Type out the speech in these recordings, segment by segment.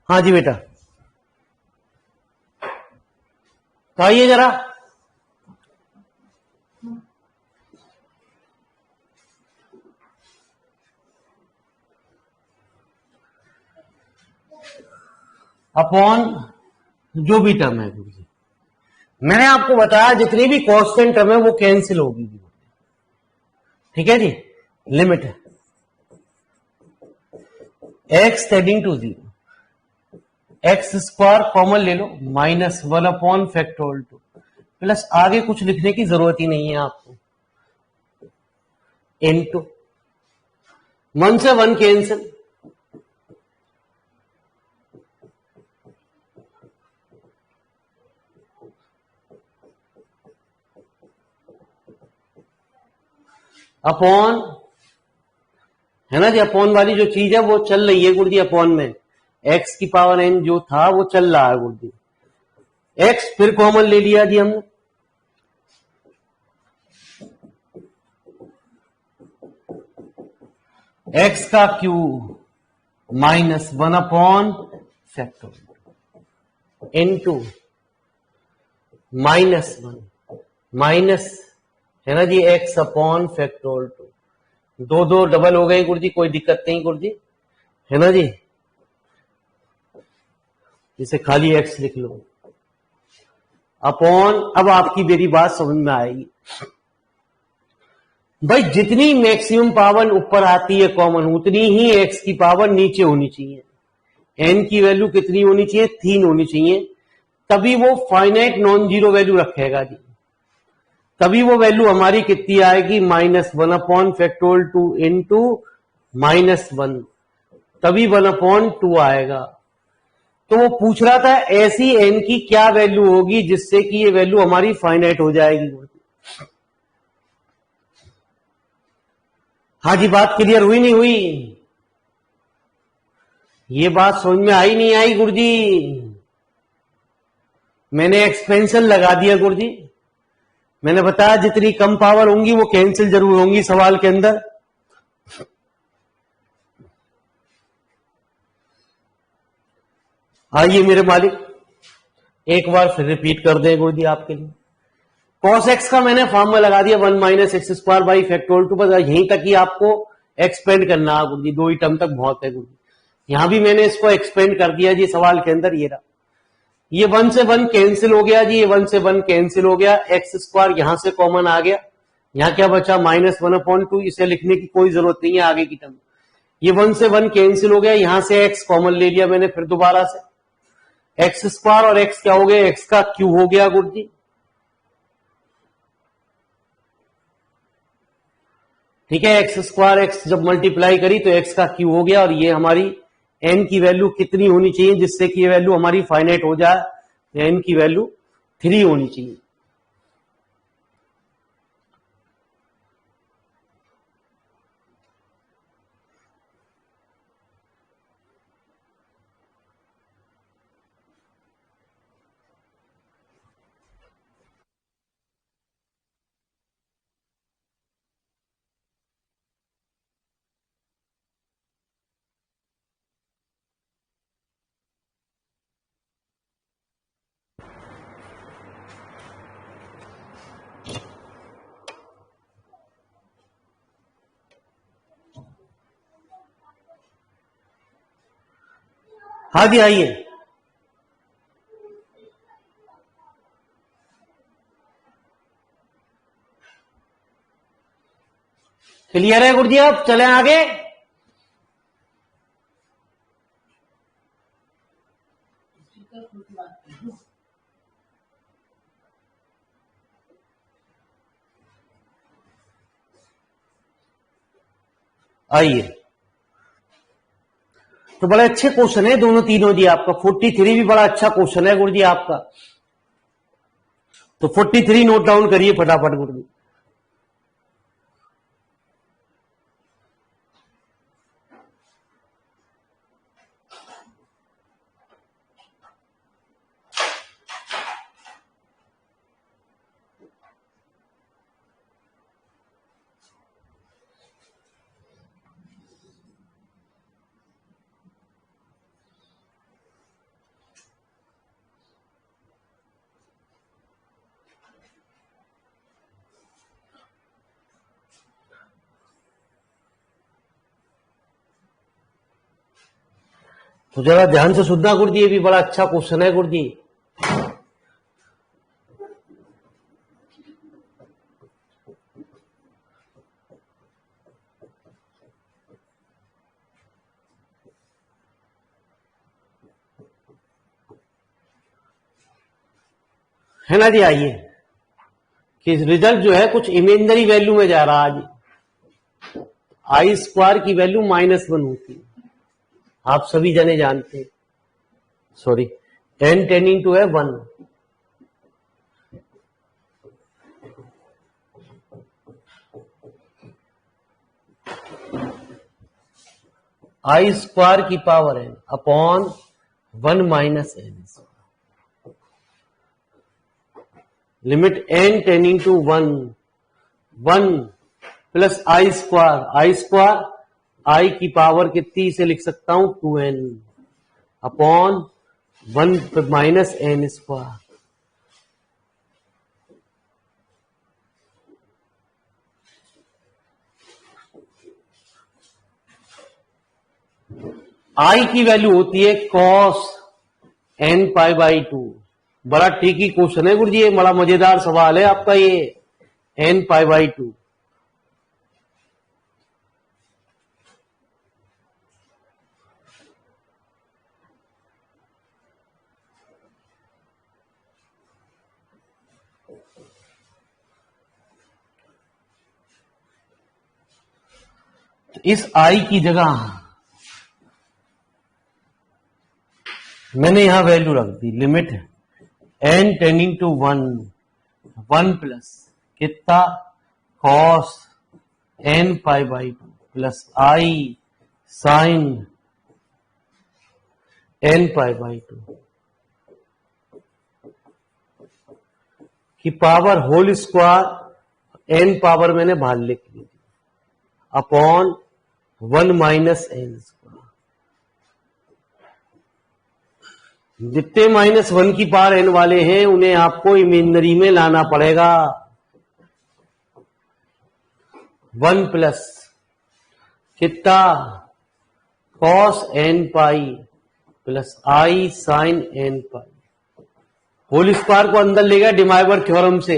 हाँ जी बेटा, तो आइए जरा। अपॉन जो भी टर्म है, मैंने आपको बताया जितनी भी कांस्टेंट टर्म है वो कैंसिल होगी। ठीक है जी, लिमिट है x tending to 0, x square common ले लो, -1 अपॉन फैक्टोरियल 2 प्लस आगे कुछ लिखने की जरूरत ही नहीं है आपको, इनटू 1 से 1 कैंसिल, अपॉन, है ना जी, अपॉन वाली जो चीज है वो चल रही है गुरुजी अपॉन में, एक्स की पावर एन जो था वो चल रहा है गुरुजी, एक्स फिर कॉमन ले लिया जी हमने, एक्स का Q -1 upon factorial into -1 minus, है ना जी, एक्स अपॉन फैक्टोरियल 2, दो दो डबल हो गए गुरुजी, कोई दिक्कत नहीं गुरुजी, है ना जी, इसे खाली एक्स लिख लो, अपॉन, अब आपकी मेरी बात समझ में आएगी भाई, जितनी मैक्सिमम पावर ऊपर आती है कॉमन, उतनी ही एक्स की पावर नीचे होनी चाहिए। एन की वैल्यू कितनी होनी चाहिए? 3 होनी चाहिए, तभी वो फाइनाइट नॉन जीरो वैल्यू रखेगा जी, तभी वो वैल्यू हमारी कितनी आएगी? -1 अपॉन फैक्टोरियल 2 इंटू -1, तभी 1/2 आएगा। तो वो पूछ रहा था ऐसी एन की क्या वैल्यू होगी जिससे कि ये वैल्यू हमारी फाइनाइट हो जाएगी। हाँ जी, बात क्लियर हुई नहीं हुई? ये बात समझ में आई नहीं आई गुरुजी? मैंने एक्सपेंशन लगा दिया गुरुजी, मैंने बताया जितनी कम पावर होंगी वो कैंसिल जरूर होंगी सवाल के अंदर। आइए मेरे मालिक, एक बार फिर रिपीट कर दें गुरुजी आपके लिए। कॉस एक्स का मैंने फॉर्मूला लगा दिया 1 minus x square by factorial 2, बस यहीं तक ही आपको एक्सपेंड करना है गुरुजी, 2 ही टर्म तक बहुत है गुरुजी। यहां भी मैंने इसको एक्सपेंड कर दिया जी सवाल के अंदर, ये रहा, ये 1 से 1 कैंसिल हो गया जी, ये 1 से 1 कैंसिल हो गया, एक्स स्क्वायर यहां से कॉमन आ गया, यहां क्या बचा? -1/2, इसे लिखने की कोई जरूरत नहीं है आगे की टर्म। ये 1 से 1 कैंसिल हो गया, यहां से एक्स कॉमन ले लिया मैंने फिर दोबारा से, एक्स स्क्वायर और एक्स क्या हो गया? एक्स का क्यू हो गया गुरुजी। ठीक है, एक्स स्क्वायर एक्स जब मल्टीप्लाई करी तो एक्स का क्यू हो गया, और ये हमारी एन की वैल्यू कितनी होनी चाहिए जिससे कि ये वैल्यू हमारी फाइनाइट हो जाए? एन की वैल्यू 3 होनी चाहिए। हाँ जी, आइए। क्लियर है गुरुजी? अब चले आगे। आइए, तो बड़े अच्छे क्वेश्चन है दोनों तीनों जी आपका। 43 भी बड़ा अच्छा क्वेश्चन है गुरुजी आपका, तो 43 नोट डाउन करिए फटाफट गुरुजी। तो जरा ध्यान से सुनना गुरुजी, ये भी बड़ा अच्छा क्वेश्चन है गुरुजी। है ना जी। आइए कि रिजल्ट जो है कुछ इमेजिनरी वैल्यू में जा रहा है। आई स्क्वायर की वैल्यू -1 होती है, आप सभी जने जानते हैं। सॉरी, n टेंडिंग टू है 1। आई स्क्वायर की power n upon 1 minus n, limit n tending to 1 plus i square i की पावर कितनी से लिख सकता हूं 2n upon 1 minus n square. I की वैल्यू होती है cos n पाई बाई 2। बड़ा ट्रिकी क्वेश्चन है गुरुजी, ये बड़ा मजेदार सवाल है आपका ये, n पाई बाई 2। इस आई की जगह मैंने यहां वैल्यू रख दी, limit n tending to 1 plus कितना cos n pi by 2 plus i sine n pi by 2 की power whole square, n power मैंने बाहर लिख ली अपॉन 1 माइनस n स्क्वायर। जितने -1 की पावर n वाले हैं उन्हें आपको इमेजिनरी में लाना पड़ेगा। 1 प्लस कितना cos n pi plus i sine n pi, whole square को अंदर ले गया डिमाइवर थ्योरम से।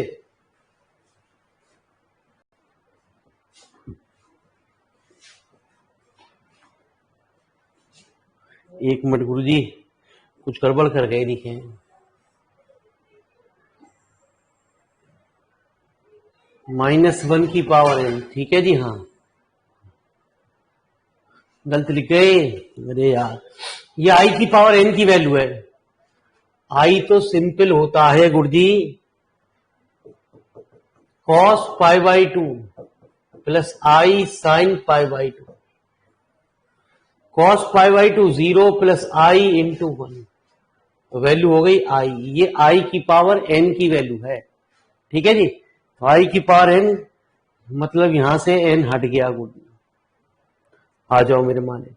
एक मिनट गुरुजी, कुछ गड़बड़ कर गए दिखे। -1 की पावर n, ठीक है जी, हाँ गलत लिख गए। अरे यार, ये आई की पावर n की वैल्यू है। आई तो सिंपल होता है गुरुजी cos pi by 2 plus i sine pi by 2। cos pi by 2 0 plus i into 1, तो वैल्यू हो गई आई। ये आई की पावर n की वैल्यू है, ठीक है जी। तो आई की पावर n मतलब यहां से n हट गया गुरुजी। आ जाओ मेरे माने।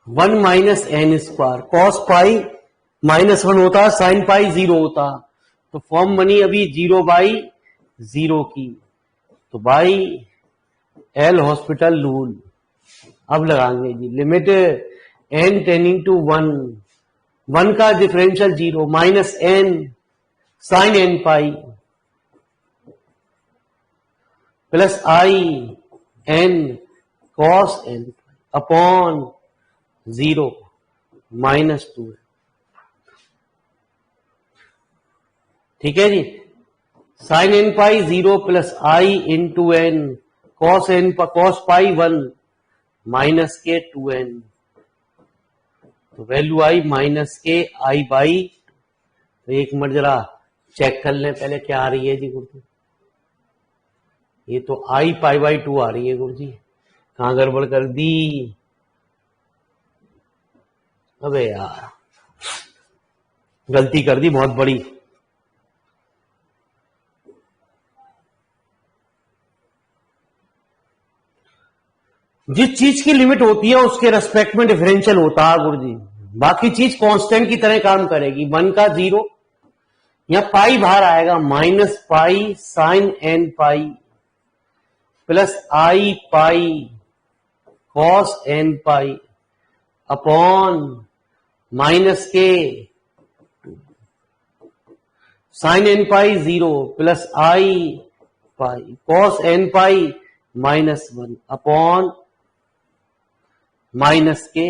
One minus n square, cos pi -1 होता, साइन पाई 0 होता, तो फॉर्म बनी अभी 0/0 की, तो बाई एल हॉस्पिटल रूल। अब लगाएंगे जी, लिमिट n टेंडिंग टू 1 का differential 0 minus n sine n pi plus i n cos n upon 0 -2, ठीक है जी। Sine n pi 0 plus i into n cos pi 1 minus k 2n, तो value आई minus के आई by. तो एक minute जरा check कर लें पहले क्या आ रही है जी गुरुजी। ये तो आई पाई बाई 2 आ रही है गुरुजी, कहां गड़बड़ कर दी। अबे यार, गलती कर दी बहुत बड़ी। जिस चीज की लिमिट होती है उसके रेस्पेक्ट में डिफरेंशियल होता है गुरुजी, बाकी चीज कांस्टेंट की तरह काम करेगी। 1 का 0, यहां पाई बाहर आएगा, minus pi sine n pi plus i pi cos n pi upon minus k sine n pi 0 plus i pi cos n pi -1 upon minus k,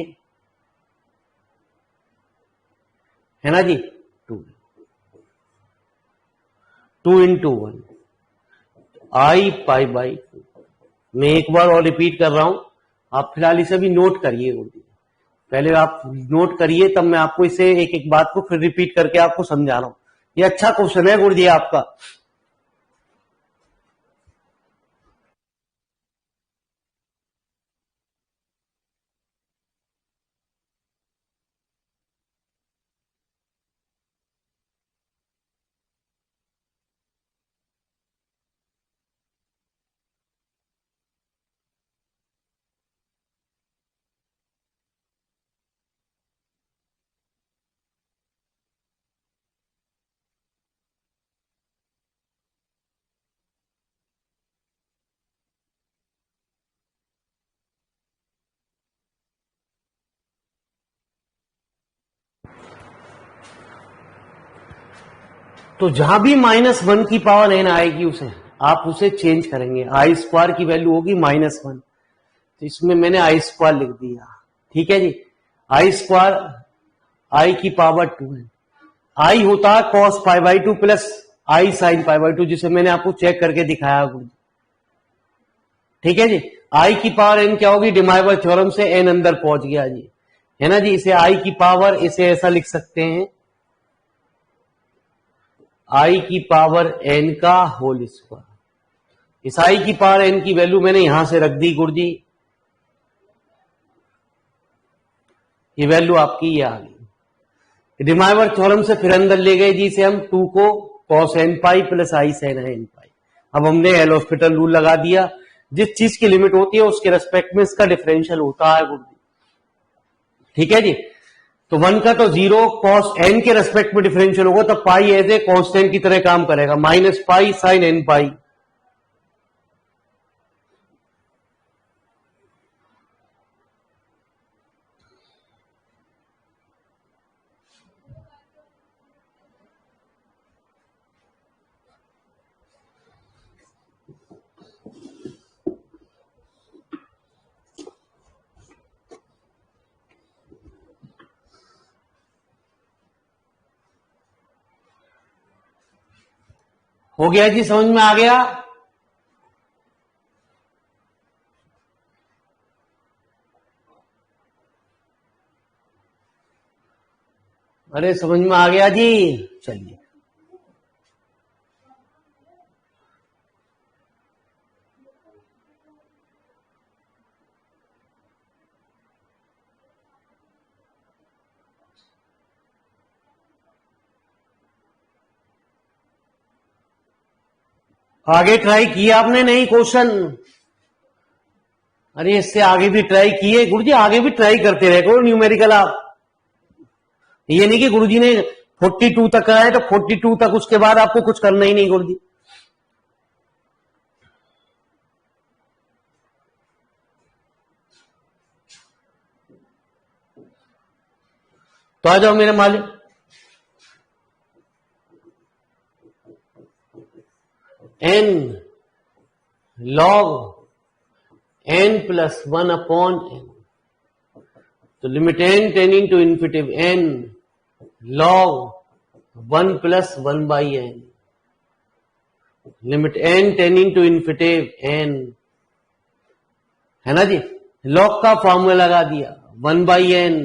है ना जी, 2 इंटू 1 आई पाई बाई 2। मैं एक बार और repeat कर रहा हूं, आप फिलहाल इसे भी नोट करिए गुरुजी, पहले आप नोट करिए, तब मैं आपको इसे एक एक बात को फिर रिपीट करके आपको समझा रहा हूं। ये अच्छा क्वेश्चन है गुरुजी आपका। तो जहां भी -1 की पावर n आएगी उसे आप उसे चेंज करेंगे, आई स्क्वायर की वैल्यू होगी -1, तो इसमें मैंने आई स्क्वायर लिख दिया, ठीक है जी। आई स्क्वायर आई की पावर 2 है, आई होता है cos pi by 2 plus i sine pi by 2, जिसे मैंने आपको चेक करके दिखाया, ठीक है जी। आई की पावर n क्या होगी, डिमाइवर थ्योरम से n अंदर पहुंच गया जी, है ना जी। इसे आई की पावर, इसे ऐसा लिख सकते हैं, आई की पावर n का होल स्क्वायर। इस आई की पावर n की वैल्यू मैंने यहां से रख दी गुरुजी, ये वैल्यू आपकी ये आ गई। डिमाइवर थ्योरम से फिर अंदर ले गए जी, इसे हम 2 को cos n pi plus i sign n पाई। अब हमने एल हॉस्पिटल रूल लगा दिया, जिस चीज की लिमिट होती है उसके रेस्पेक्ट में इसका डिफरेंशियल होता है गुरुजी, ठीक है जी। तो 1 का तो 0 कॉस एन के रेस्पेक्ट में डिफरेंशियल होगा, तो पाई एज ए कॉन्स्टेंट की तरह काम करेगा, माइनस पाई साइन एन पाई। हो गया जी, समझ में आ गया। अरे समझ में आ गया जी, चलिए। आगे ट्राई किया आपने नहीं क्वेश्चन? अरे इससे आगे भी ट्राई किए गुरुजी, आगे भी ट्राई करते रहे करो न्यूमेरिकल आप। ये नहीं कि गुरुजी ने 42 तक कराया तो 42 तक, उसके बाद आपको कुछ करना ही नहीं गुरुजी। तो आ जाओ मेरे मालिक। n log n plus 1 upon n, तो limit n tending to infinity n log 1 plus 1 by n, limit n tending to infinity n, है ना जी। लॉग का फॉर्मूला लगा दिया, 1 by n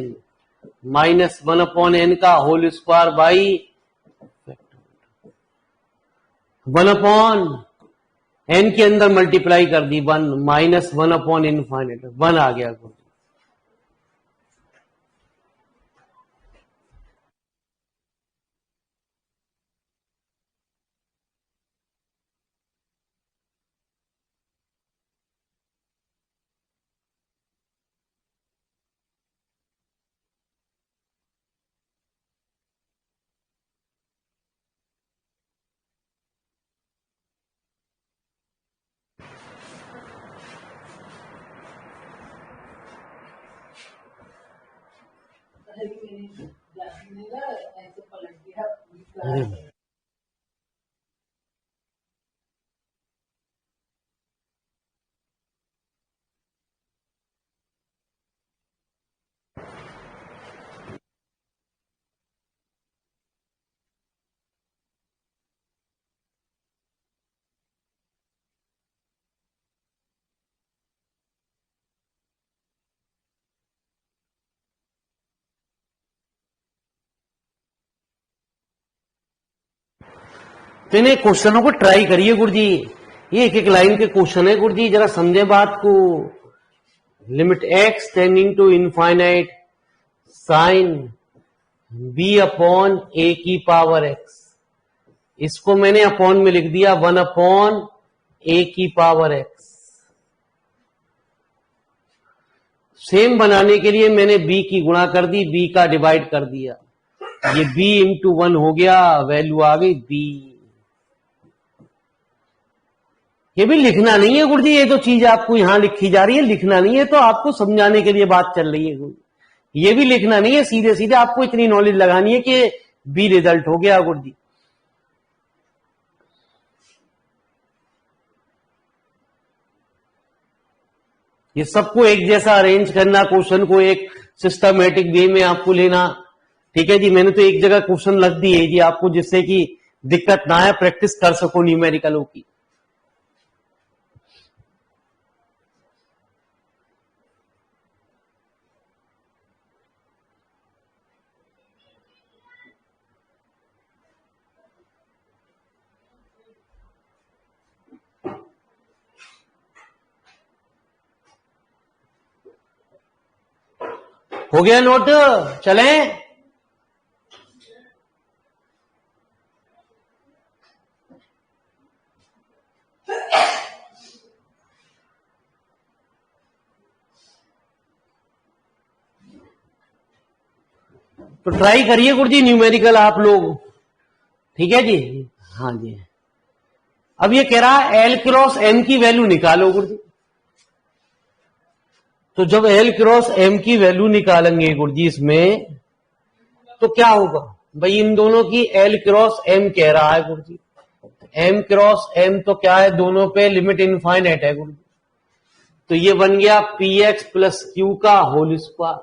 minus 1 upon n का whole square by 1 upon n के अंदर multiply कर दी 1 माइनस 1 अपॉन इनफाइनाइट 1 आ गया। तो इन्हें क्वेश्चनों को ट्राई करिए गुरुजी, ये एक एक लाइन के क्वेश्चन है गुरुजी, जरा समझे बात को। Limit x tending to infinite sine b upon a की पावर एक्स, इसको मैंने अपॉन में लिख दिया 1 अपॉन ए की पावर एक्स। सेम बनाने के लिए मैंने b की गुणा कर दी, b का डिवाइड कर दिया, ये b इंटू 1 हो गया, वैल्यू आ गई b। ये भी लिखना नहीं है गुरुजी, ये तो चीज आपको यहां लिखी जा रही है, लिखना नहीं है, तो आपको समझाने के लिए बात चल रही है गुरुजी, ये भी लिखना नहीं है, सीधे सीधे आपको इतनी नॉलेज लगानी है कि बी रिजल्ट हो गया गुरुजी। ये सबको एक जैसा अरेंज करना, क्वेश्चन को एक सिस्टमेटिक वे में आपको लेना, ठीक है जी। मैंने तो एक जगह क्वेश्चन लग दिए जी आपको, जिससे कि दिक्कत ना है, प्रैक्टिस कर सको न्यूमेरिकलों की। हो गया नोट, चलें। तो ट्राई करिए गुरुजी न्यूमेरिकल आप लोग, ठीक है जी। हाँ जी, अब ये कह रहा है एल क्रॉस एम की वैल्यू निकालो गुरुजी। तो जब एल क्रॉस एम की वैल्यू निकालेंगे गुरुजी इसमें, तो क्या होगा भाई, इन दोनों की एल क्रॉस एम कह रहा है गुरुजी, एम क्रॉस एम तो क्या है, दोनों पे लिमिट इनफाइनाइट है गुरुजी। तो ये बन गया पी एक्स प्लस क्यू का होल स्क्वायर,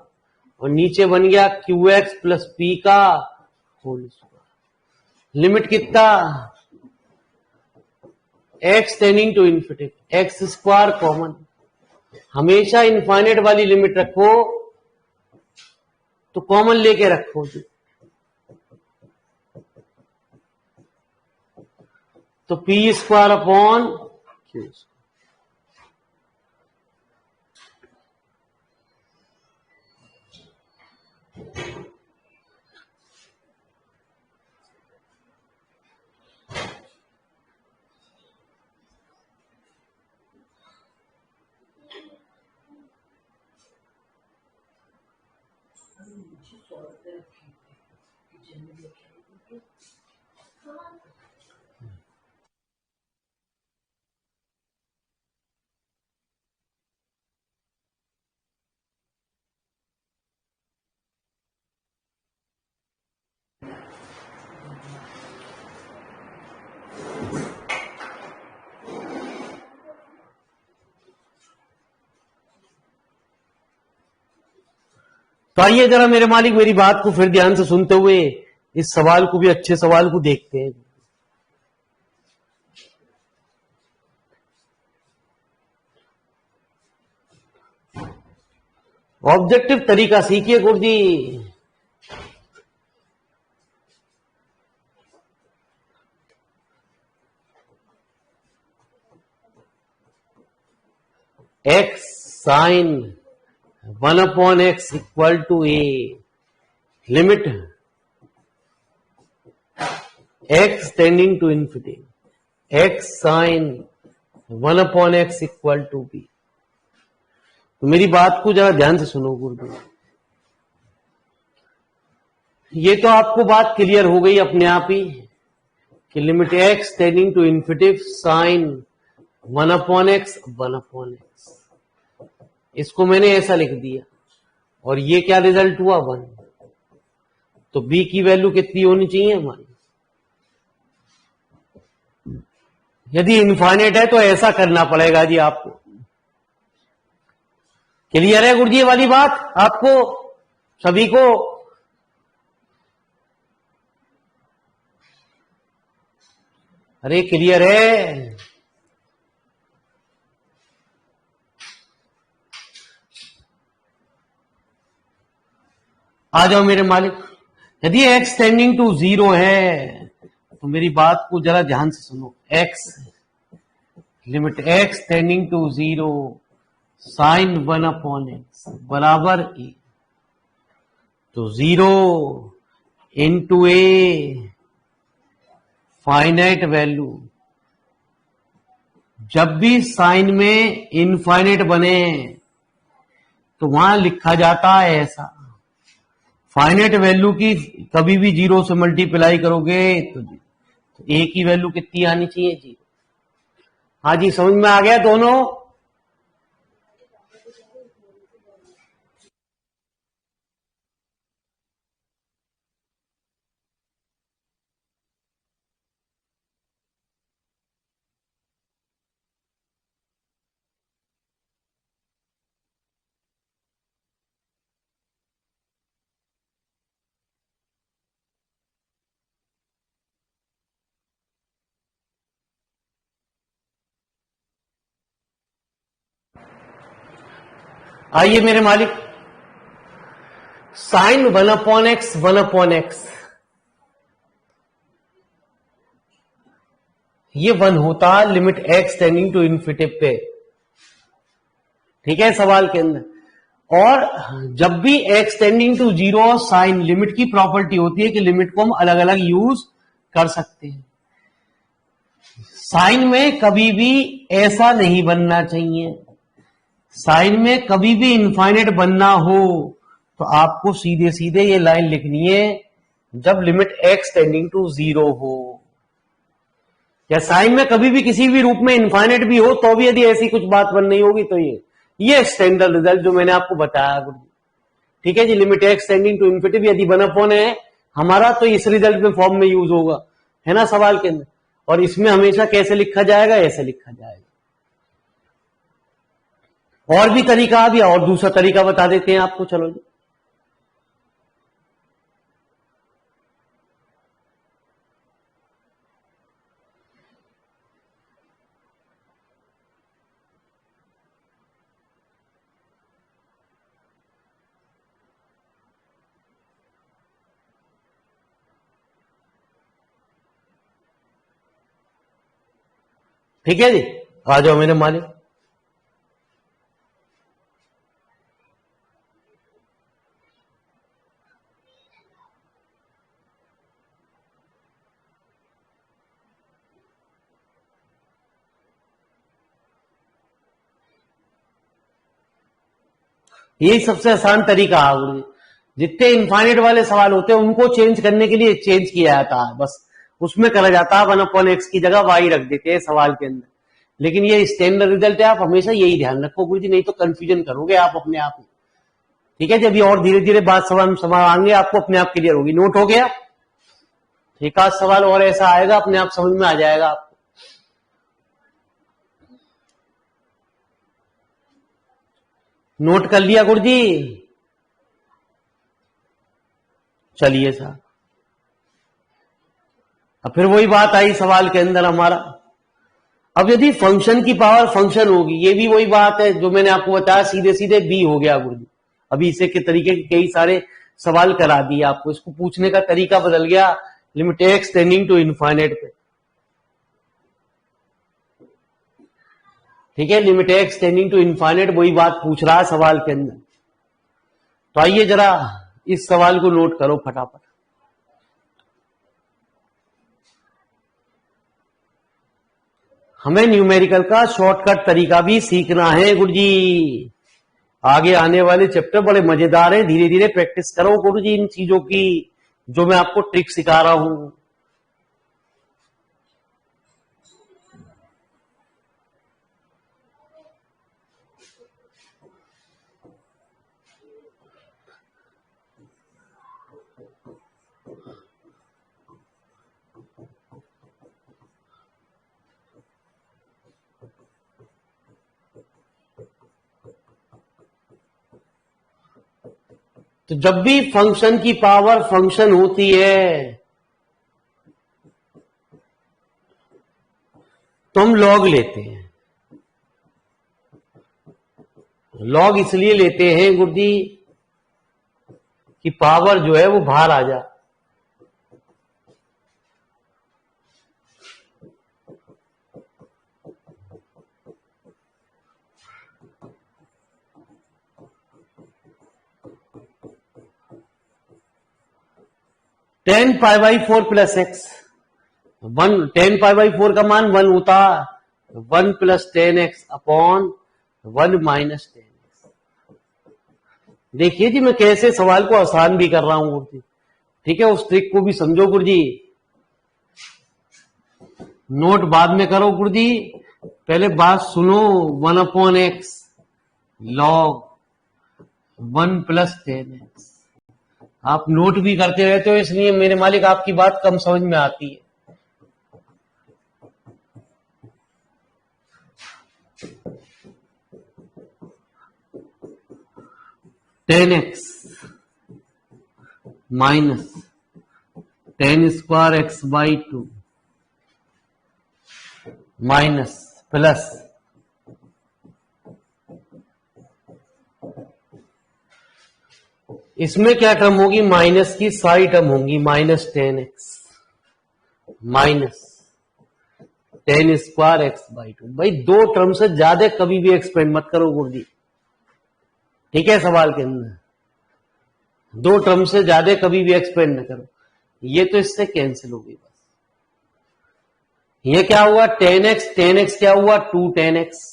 और नीचे बन गया क्यू एक्स प्लस पी का होल स्क्वायर। लिमिट कितना, x tending to infinity, x square common, हमेशा इनफाइनाइट वाली लिमिट रखो तो कॉमन लेके रखो जी। तो P square upon Q square, तो आइए जरा मेरे मालिक मेरी बात को फिर ध्यान से सुनते हुए इस सवाल को भी, अच्छे सवाल को देखते हैं। ऑब्जेक्टिव तरीका सीखिए गुरुजी। X sine 1 upon x equal to a, limit x tending to infinity, x sine 1 upon x equal to b. तो मेरी बात को जरा ध्यान से सुनो गुरुजी, ये तो आपको बात क्लियर हो गई अपने आप ही कि limit x tending to infinity sine 1 upon x 1 upon x, इसको मैंने ऐसा लिख दिया, और ये क्या रिजल्ट हुआ 1। तो बी की वैल्यू कितनी होनी चाहिए हमारी? यदि इनफाइनाइट है तो ऐसा करना पड़ेगा जी आपको। क्लियर है गुरुजी ये वाली बात आपको सभी को? अरे क्लियर है? आ जाओ मेरे मालिक। यदि x टेंडिंग टू 0 है तो मेरी बात को जरा ध्यान से सुनो। x limit x tending to 0 sine 1/x बराबर ए, तो 0 इंटू ए फाइनाइट वैल्यू। जब भी साइन में इनफाइनाइट बने तो वहां लिखा जाता है ऐसा। फाइनाइट वैल्यू की कभी भी 0 से मल्टीप्लाई करोगे तो ए की वैल्यू कितनी आनी चाहिए? 0। हाँ जी समझ में आ गया दोनों? आइए मेरे मालिक, साइन 1/x 1/x ये 1 होता है limit x tending to infinity पे। ठीक है सवाल के अंदर। और जब भी x tending to 0 sine limit की प्रॉपर्टी होती है कि लिमिट को हम अलग अलग यूज कर सकते हैं। साइन में कभी भी ऐसा नहीं बनना चाहिए। साइन में कभी भी इनफाइनाइट बनना हो तो आपको सीधे सीधे ये लाइन लिखनी है जब लिमिट x टेंडिंग टू 0 हो। या साइन में कभी भी किसी भी रूप में इनफाइनाइट भी हो तो भी यदि ऐसी कुछ बात बन नहीं होगी तो ये स्टैंडर्ड रिजल्ट जो मैंने आपको बताया गुरु। ठीक है जी, limit x tending to infinity यदि 1/n है हमारा तो इस रिजल्ट में फॉर्म में यूज होगा, है ना सवाल के अंदर। और इसमें हमेशा कैसे लिखा जाएगा? ऐसे लिखा जाएगा। और भी तरीका अब या और दूसरा तरीका बता देते हैं आपको, चलो जी। ठीक है जी, आ जाओ मेरे मालिक। यही सबसे आसान तरीका है गुरु जी। जितने इनफाइनाइट वाले सवाल होते हैं उनको चेंज करने के लिए चेंज किया जाता है, बस उसमें करा जाता है 1/x की जगह y रख देते हैं सवाल के अंदर। लेकिन ये स्टैंडर्ड रिजल्ट है, आप हमेशा यही ध्यान रखो गुरु जी, नहीं तो कंफ्यूजन करोगे आप अपने आप में। ठीक है, जब ये और धीरे धीरे बात सवाल आएंगे आपको अपने आप क्लियर होगी। नोट हो गया? एक आध सवाल और ऐसा आएगा अपने आप समझ में आ जाएगा आपको। नोट कर लिया गुरु जी? चलिए साहब, अब फिर वही बात आई सवाल के अंदर हमारा। अब यदि फंक्शन की पावर फंक्शन होगी, ये भी वही बात है जो मैंने आपको बताया, सीधे सीधे बी हो गया गुरु जी। अभी इसे के तरीके के कई सारे सवाल करा दिए आपको, इसको पूछने का तरीका बदल गया limit x tending to infinite पे। ठीक है, limit x tending to infinite वही बात पूछ रहा है सवाल के अंदर। तो आइए जरा इस सवाल को नोट करो फटाफट। हमें न्यूमेरिकल का शॉर्टकट तरीका भी सीखना है गुरुजी। आगे आने वाले चैप्टर बड़े मजेदार हैं, धीरे धीरे प्रैक्टिस करो गुरुजी इन चीजों की जो मैं आपको ट्रिक सिखा रहा हूं। तो जब भी फंक्शन की पावर फंक्शन होती है तो हम लॉग लेते हैं। लॉग इसलिए लेते हैं गुरुजी कि पावर जो है वो बाहर आ जाए। Ten pi by 4 plus x, 10 पाई/4 का मान 1 होता, 1 + 10x अपॉन 1 - 10x। देखिए जी मैं कैसे सवाल को आसान भी कर रहा हूं गुरुजी, ठीक है। उस ट्रिक को भी समझो गुरुजी, नोट बाद में करो गुरुजी, पहले बात सुनो। 1/x log 1 + 10x। आप नोट भी करते रहते हो, इसलिए मेरे मालिक आपकी बात कम समझ में आती है। (10x minus 10^2x/2 minus plus इसमें क्या टर्म होगी, माइनस की सारी टर्म होंगी, -10x माइनस 10^2x/2। भाई दो टर्म से ज्यादा कभी भी एक्सपेंड मत करो गुरुजी, ठीक है। सवाल के अंदर दो टर्म से ज्यादा कभी भी एक्सपेंड न करो। ये तो इससे कैंसिल हो गई बस। ये क्या हुआ 10x, 10x क्या हुआ 210x,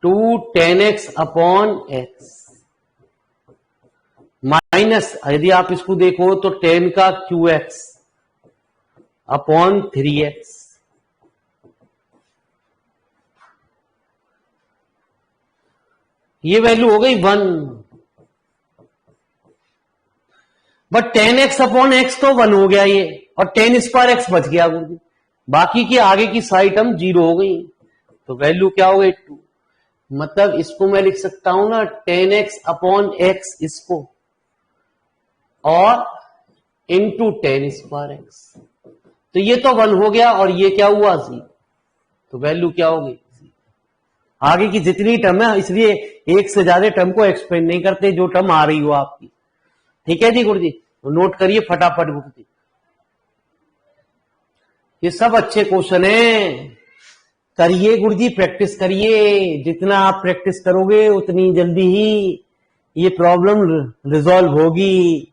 210x upon x minus, यदि आप इसको देखो तो 10 का qx अपॉन 3x। ये वैल्यू हो गई 1, बट 10x अपॉन x तो 1 हो गया ये, और 10^2x बच गया गुरुजी। बाकी की आगे की सारी टर्म 0 हो गई, तो वैल्यू क्या हो गई 2। मतलब इसको मैं लिख सकता हूं ना 10x अपॉन x इसको, और इंटू 10^2x। तो ये तो 1 हो गया, और ये क्या हुआ 0, तो वैल्यू क्या हो गई 0। आगे की जितनी टर्म है, इसलिए एक से ज्यादा टर्म को एक्सपेंड नहीं करते, जो टर्म आ रही हो आपकी, ठीक है जी गुरुजी। तो नोट करिए फटाफट गुरुजी, ये सब अच्छे क्वेश्चन हैं। करिए गुरुजी, प्रैक्टिस करिए। जितना आप प्रैक्टिस करोगे उतनी जल्दी ही ये प्रॉब्लम रिजॉल्व होगी।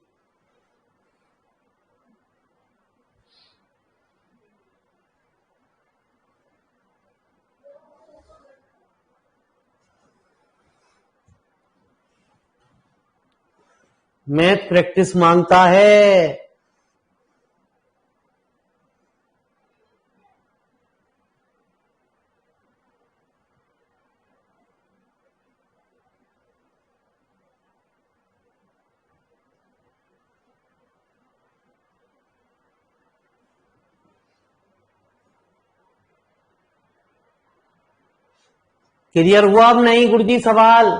मैथ प्रैक्टिस मांगता है। क्लियर हुआ अब नहीं गुरुजी सवाल?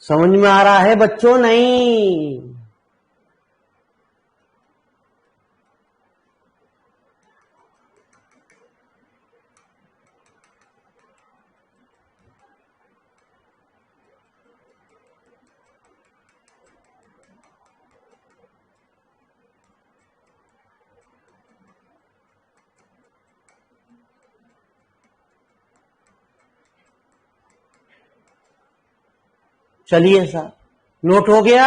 समझ में आ रहा है बच्चों? नहीं चलिए सर, नोट हो गया?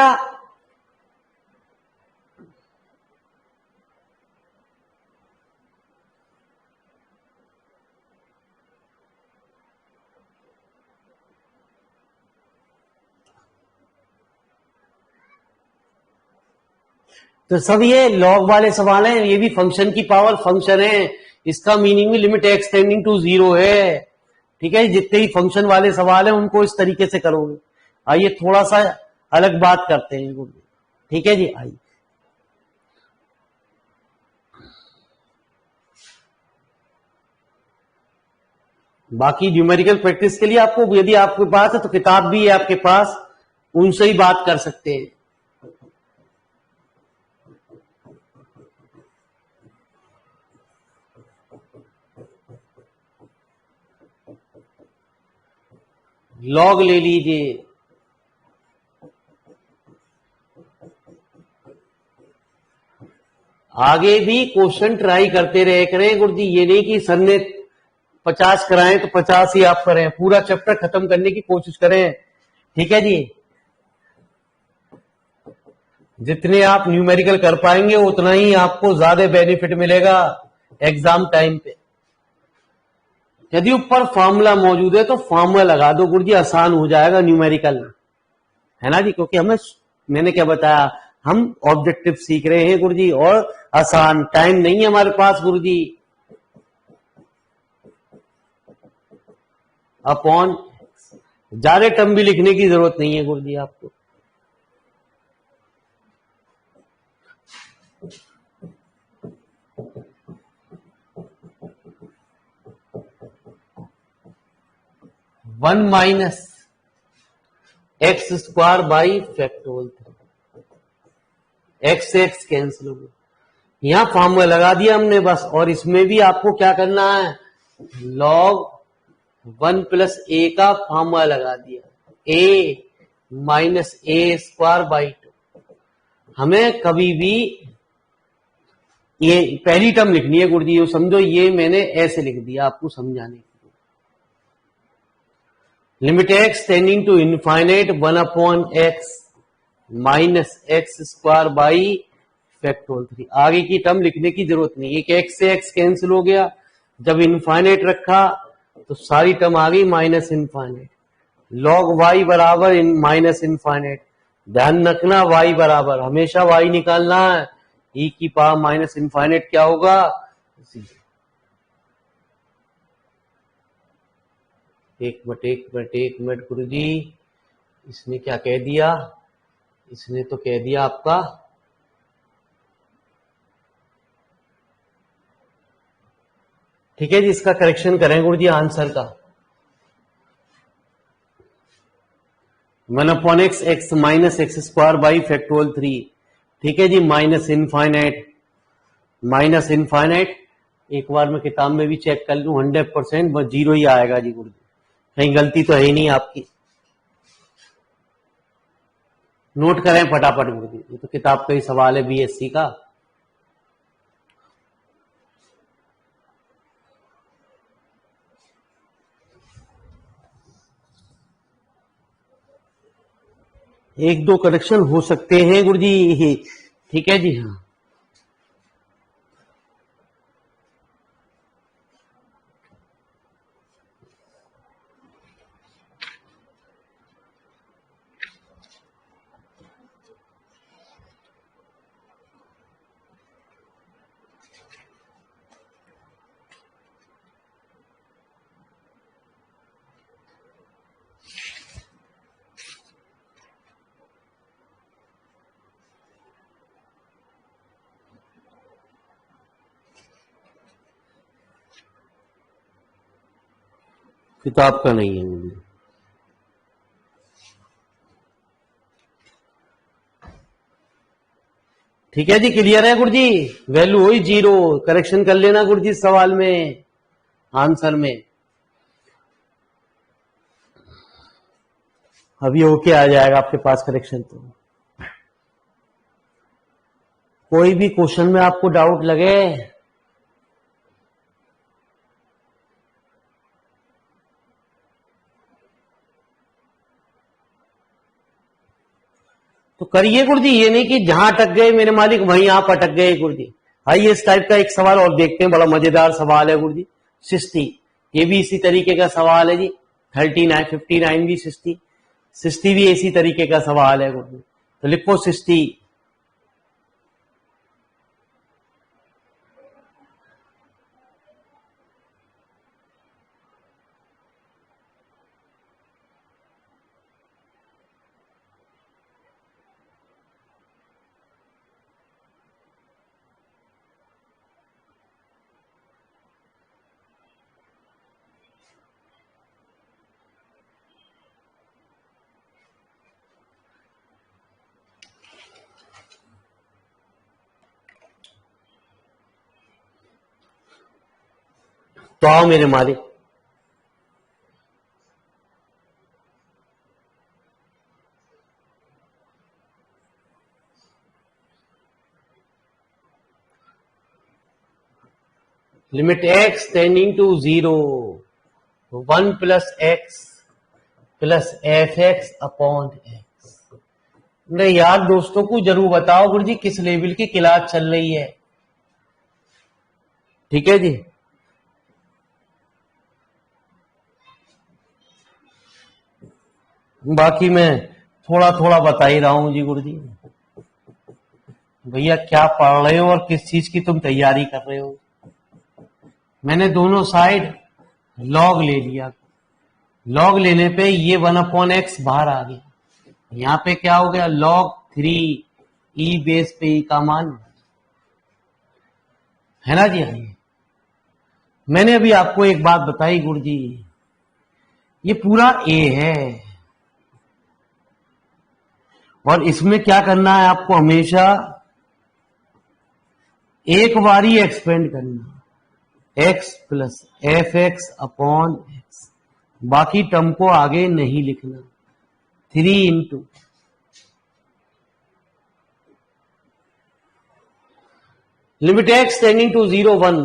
तो सब ये लॉग वाले सवाल हैं, ये भी फंक्शन की पावर फंक्शन है, इसका मीनिंग भी लिमिट x टेंडिंग टू 0 है, ठीक है। जितने ही फंक्शन वाले सवाल हैं उनको इस तरीके से करोगे। आइए थोड़ा सा अलग बात करते हैं गुरुजी। ठीक है जी, आइए बाकी न्यूमेरिकल प्रैक्टिस के लिए आपको यदि आपके पास है तो किताब भी है आपके पास, उनसे ही बात कर सकते हैं। लॉग ले लीजिए, आगे भी क्वेश्चन ट्राई करते रहे करें गुरुजी। ये नहीं कि सर ने 50 कराएं तो 50 ही आप करें, पूरा चैप्टर खत्म करने की कोशिश करें। ठीक है जी, जितने आप न्यूमेरिकल कर पाएंगे उतना ही आपको ज्यादा बेनिफिट मिलेगा एग्जाम टाइम पे। यदि ऊपर फॉर्मूला मौजूद है तो फॉर्मूला लगा दो गुरुजी, आसान हो जाएगा न्यूमेरिकल, है ना जी। क्योंकि मैंने क्या बताया, हम ऑब्जेक्टिव सीख रहे हैं गुरुजी और आसान, टाइम नहीं है हमारे पास गुरुजी। अपॉन ज्यादा टर्म भी लिखने की जरूरत नहीं है गुरुजी आपको। One minus x square by factorial 3, x से एक्स कैंसिल हो गया, यहां फॉर्मूला लगा दिया हमने बस। और इसमें भी आपको क्या करना है, लॉग 1 प्लस ए का फॉर्मूला लगा दिया, ए माइनस ए स्क्वायर बाई 2। हमें कभी भी ये पहली टर्म लिखनी है गुरुजी, ये समझो, ये मैंने ऐसे लिख दिया आपको समझाने के लिए। Limit x tending to infinite 1 upon x minus x square by factorial 3। आगे की टर्म लिखने की जरूरत नहीं, एक एक्स से एक्स कैंसिल हो गया, जब इनफाइनाइट रखा तो सारी टर्म आ गई माइनस इनफाइनाइट। लॉग वाई बराबर माइनस इनफाइनाइट, ध्यान रखना वाई बराबर हमेशा वाई निकालना है, ई की पावर माइनस इनफाइनाइट क्या होगा, एक मिनट गुरुजी, इसने क्या कह दिया, इसने तो कह दिया आपका ठीक है जी, इसका करेक्शन करें गुरुजी आंसर का। 1 upon x, x minus x square by factorial 3। ठीक है जी, माइनस इनफाइनाइट, माइनस इनफाइनाइट। एक बार मैं किताब में भी चेक कर लूं, 100% बस जीरो ही आएगा जी गुरुजी, कहीं गलती तो है ही नहीं आपकी। नोट करें फटाफट गुरुजी, ये तो किताब का ही सवाल है बीएससी का। एक दो करेक्शन हो सकते हैं गुरुजी, ठीक है जी। हाँ, किताब का नहीं है गुरुजी। ठीक है जी, क्लियर है गुरुजी, वैल्यू हुई जीरो, करेक्शन कर लेना गुरुजी सवाल में, आंसर में। अभी ओके आ जाएगा आपके पास करेक्शन। तो कोई भी क्वेश्चन में आपको डाउट लगे तो करिए गुरुजी, ये नहीं कि जहां अटक गए मेरे मालिक वहीं आप अटक गए गुरुजी। आइए इस टाइप का एक सवाल और देखते हैं, बड़ा मजेदार सवाल है गुरुजी। 60, ये भी इसी तरीके का सवाल है जी। 39 59 भी 60, 60 भी इसी तरीके का सवाल है गुरुजी। तो लिखो 60, तो आओ मेरे मालिक, limit x tending to 0, 1 plus x plus f x upon x. नहीं यार दोस्तों को जरूर बताओ गुरु जी किस लेवल की क्लास चल रही है। ठीक है जी, बाकी मैं थोड़ा थोड़ा बता ही रहा हूं जी गुरु जी। भैया क्या पढ़ रहे हो और किस चीज की तुम तैयारी कर रहे हो। मैंने दोनों साइड लॉग ले लिया, लॉग लेने पे ये 1/x बाहर आ गया, यहां पे क्या हो गया log 3 ई बेस पे ई का मान है ना जी। आइए मैंने अभी आपको एक बात बताई गुरुजी, ये पूरा ए है और इसमें क्या करना है आपको, हमेशा एक बारी एक्सपेंड करना, x plus f x upon x, बाकी टर्म को आगे नहीं लिखना। 3 into limit x tending to 0 1,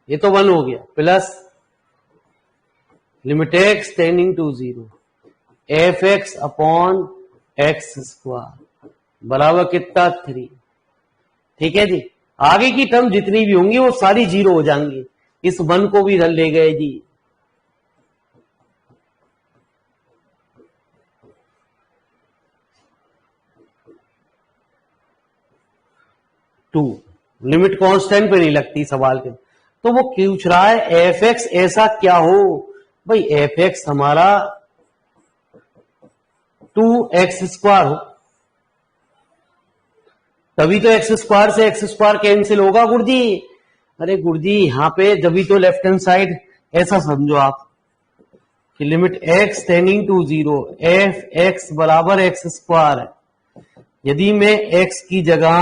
ये तो 1 हो गया, plus limit x tending to 0 f x upon x square बराबर कितना 3। ठीक है जी, आगे की टर्म जितनी भी होंगी वो सारी 0 हो जाएंगी, इस 1 को भी ले गए जी। टू लिमिट कांस्टेंट पे नहीं लगती सवाल के, तो वो पूछ रहा है एफ एक्स ऐसा क्या हो। भाई एफ एक्स हमारा 2x स्क्वायर हो, तभी तो एक्स स्क्वायर से एक्स स्क्वायर कैंसिल होगा गुरुजी। अरे गुरुजी यहां पे जब तो लेफ्ट हैंड साइड ऐसा समझो आप कि limit x tending to 0 f x बराबर एक्स स्क्वायर है। यदि मैं x की जगह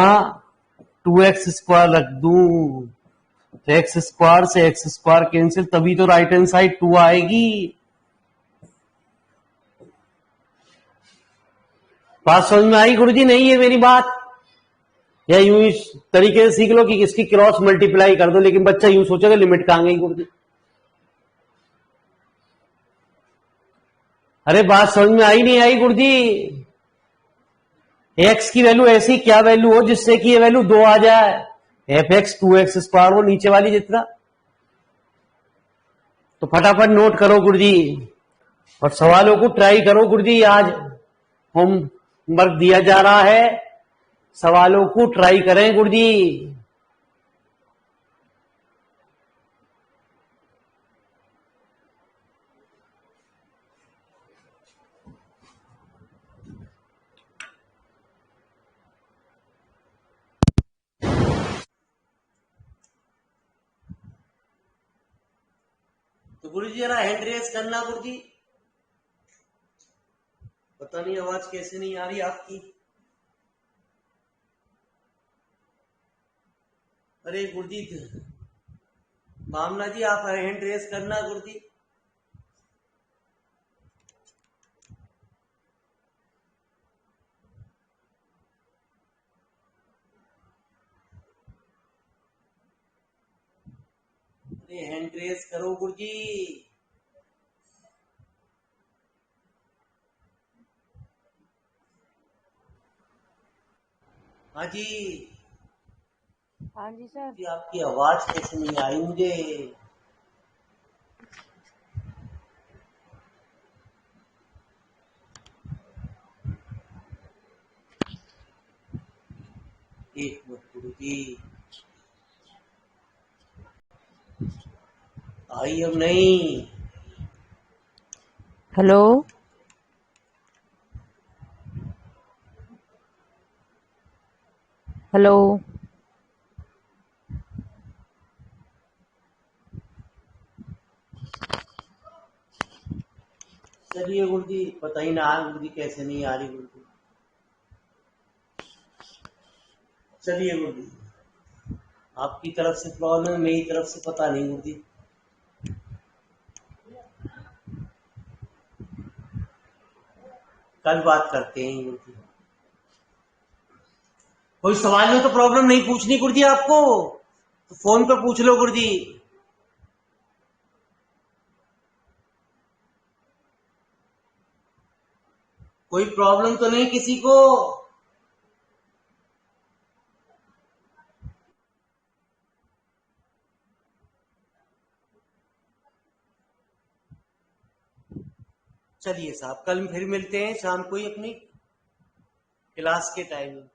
2x स्क्वायर रख दूं तो एक्स स्क्वायर से एक्स स्क्वायर कैंसिल, तभी तो राइट हैंड साइड 2 आएगी। बात समझ में आई गुरुजी? नहीं है मेरी बात, या यूं इस तरीके से सीख लो कि इसकी क्रॉस मल्टीप्लाई कर दो, लेकिन बच्चा यूं सोचेगा लिमिट कहां गई गुरुजी। अरे बात समझ में आई नहीं आई गुरुजी? एक्स की वैल्यू ऐसी क्या वैल्यू हो जिससे कि ये वैल्यू 2 आ जाए, एफ एक्स 2x स्क्वायर वो नीचे वाली जितना। तो फटाफट नोट करो गुरुजी और सवालों को ट्राई करो गुरुजी। आज होमवर्क दिया जा रहा है, सवालों को ट्राई करें गुरुजी। तो गुरुजी जरा हैंड रेस करना गुरुजी। पता नहीं आवाज कैसे नहीं आ रही आपकी। अरे गुरुजी भावना जी आप हैंड रेस करना गुरुजी। अरे हैंड रेस करो गुरुजी। हाँ जी। हाँ जी सर। कि आपकी आवाज कैसे नहीं आई मुझे। एक मिनट गुरुजी, आई अब नहीं। हेलो हेलो चलिए गुरुजी, पता ही ना गुरुजी कैसे नहीं आ रही गुरुजी। चलिए गुरुजी आपकी तरफ से प्रॉब्लम है, मेरी तरफ से पता नहीं गुरुजी। कल बात करते हैं गुरुजी। कोई सवाल में तो प्रॉब्लम नहीं पूछनी गुरुजी आपको, तो फोन पे पूछ लो गुरुजी। कोई प्रॉब्लम तो नहीं किसी को? चलिए साहब, कल फिर मिलते हैं शाम को ही अपनी क्लास के टाइम में।